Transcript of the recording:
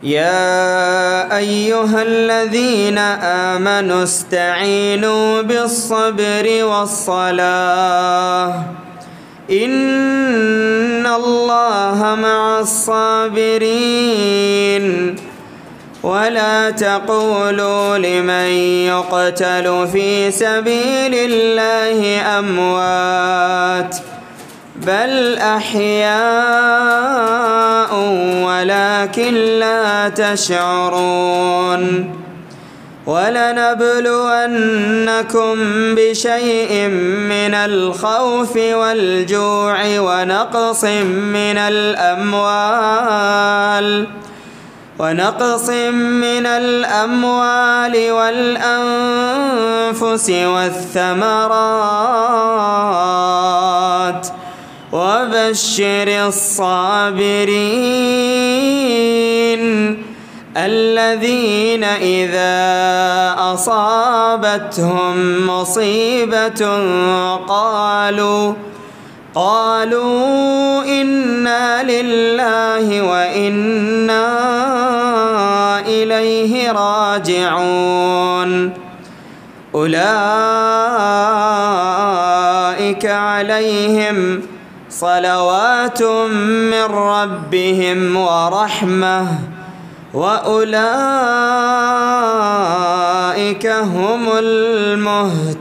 يا أيها الذين آمنوا استعينوا بالصبر والصلاة إن الله مع الصابرين ولا تقولوا لمن يقتل في سبيل الله أموات بل أحياء ولكن لا تشعرون ولنبلونكم بشيء من الخوف والجوع ونقص من الأموال والأنفس والثمرات وبشر الصابرين الذين إذا أصابتهم مصيبة قالوا إنا لله وإنا إليه راجعون أولئك عليهم صلوات من ربهم ورحمة وأولئك هم المهتدون.